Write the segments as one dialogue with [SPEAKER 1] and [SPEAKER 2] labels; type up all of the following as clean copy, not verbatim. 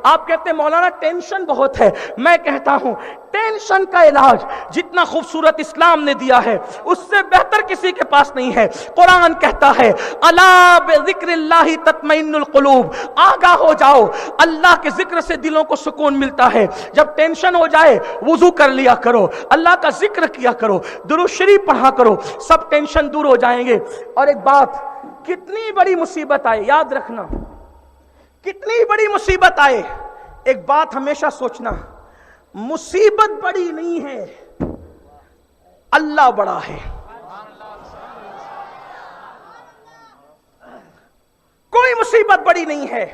[SPEAKER 1] آپ کہتے ہیں مولانا ٹینشن بہت ہے، میں کہتا ہوں ٹینشن کا علاج جتنا خوبصورت اسلام نے دیا ہے اس سے بہتر کسی کے پاس نہیں ہے۔ قرآن کہتا ہے الا بذکر اللہ تطمئن القلوب، آگاہ ہو جاؤ، اللہ کے ذکر سے دلوں کو سکون ملتا ہے۔ جب ٹینشن ہو جائے وضو کر لیا کرو، اللہ کا ذکر کیا کرو، درود شریف پڑھا کرو، سب ٹینشن دور ہو جائیں گے۔ اور ایک بات، کتنی بڑی مصیبت آئے، یاد رکھنا، کتنی بڑی مصیبت آئے، ایک بات ہمیشہ سوچنا، مصیبت بڑی نہیں ہے، اللہ بڑا ہے۔ کوئی مصیبت بڑی نہیں ہے،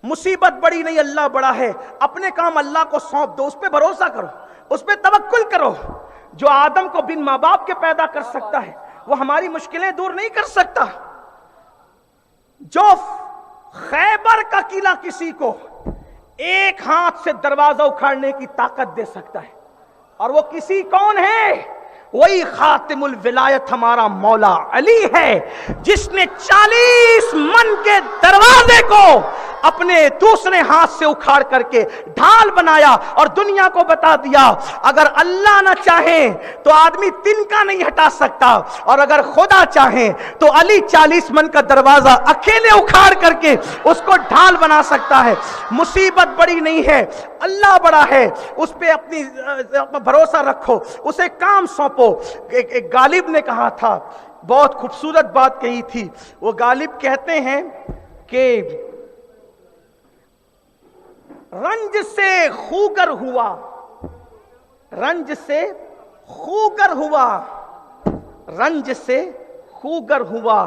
[SPEAKER 1] مصیبت بڑی نہیں، اللہ بڑا ہے۔ اپنے کام اللہ کو سونپ دو، اس پہ بھروسہ کرو، اس پہ توکل کرو۔ جو آدم کو بن ماں باپ کے پیدا کر سکتا ہے وہ ہماری مشکلیں دور نہیں کر سکتا۔ جو خیبر کا قلعہ کسی کو ایک ہاتھ سے دروازہ اکھاڑنے کی طاقت دے سکتا ہے، اور وہ کسی کون ہے؟ وہی خاتم الولایت ہمارا مولا علی ہے، جس نے 40 من کے دروازے کو اپنے دوسرے ہاتھ سے اکھاڑ کر کے ڈھال بنایا اور دنیا کو بتا دیا اگر اللہ نہ چاہے تو آدمی تنکا نہیں ہٹا سکتا، اور اگر خدا چاہے تو علی 40 من کا دروازہ اکیلے اکھاڑ کر کے اس کو ڈھال بنا سکتا ہے۔ مصیبت بڑی نہیں ہے، اللہ بڑا ہے، اس پہ اپنی بھروسہ رکھو، اسے کام سونپو۔ ایک غالب نے کہا تھا، بہت خوبصورت بات کہی تھی، وہ غالب کہتے ہیں کہ رنج سے خوگر ہوا، رنج سے خوگر ہوا، رنج سے خوگر ہوا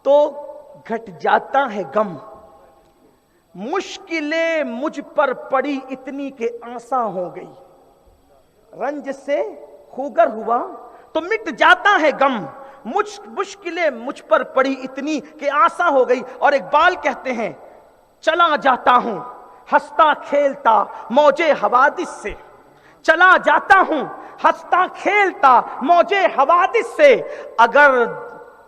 [SPEAKER 1] تو گھٹ جاتا ہے غم، مشکلیں مجھ پر پڑی اتنی کہ آساں ہو گئی۔ رنج سے خوگر ہوا تو مٹ جاتا ہے غم، مشکلیں مجھ پر پڑی اتنی کہ آساں ہو گئی۔ اور اقبال کہتے ہیں چلا جاتا ہوں ہنستا کھیلتا موجے حوادث سے، چلا جاتا ہوں ہنستا کھیلتا موجے حوادث سے، اگر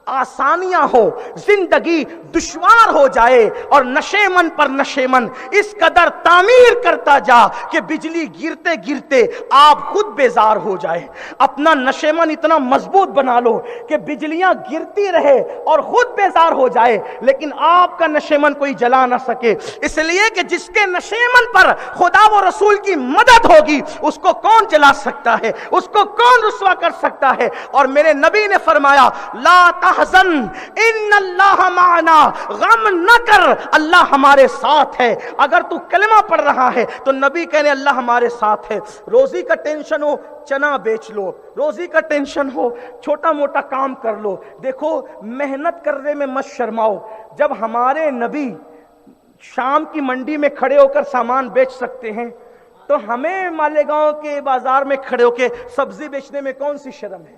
[SPEAKER 1] آسانیاں ہو زندگی دشوار ہو جائے، اور نشے من پر نشے من اس قدر تعمیر کرتا جا کہ بجلی گرتے گرتے آپ خود بیزار ہو جائے۔ اپنا نشے من اتنا مضبوط بنا لو کہ بجلیاں گرتی رہے اور خود بیزار ہو جائے، لیکن آپ کا نشے من کوئی جلا نہ سکے، اس لیے کہ جس کے نشے من پر خدا و رسول کی مدد ہوگی اس کو کون جلا سکتا ہے، اس کو کون رسوا کر سکتا ہے۔ اور میرے نبی نے فرمایا لا تحزن ان اللہ معنا، غم نہ کر اللہ ہمارے ساتھ ہے۔ اگر تو کلمہ پڑھ رہا ہے تو نبی کہنے اللہ ہمارے ساتھ ہے۔ روزی کا ٹینشن ہو چنا بیچ لو، روزی کا ٹینشن ہو چھوٹا موٹا کام کر لو، دیکھو محنت کرنے میں مت شرماؤ۔ جب ہمارے نبی شام کی منڈی میں کھڑے ہو کر سامان بیچ سکتے ہیں تو ہمیں مالیگاؤں کے بازار میں کھڑے ہو کے سبزی بیچنے میں کون سی شرم ہے؟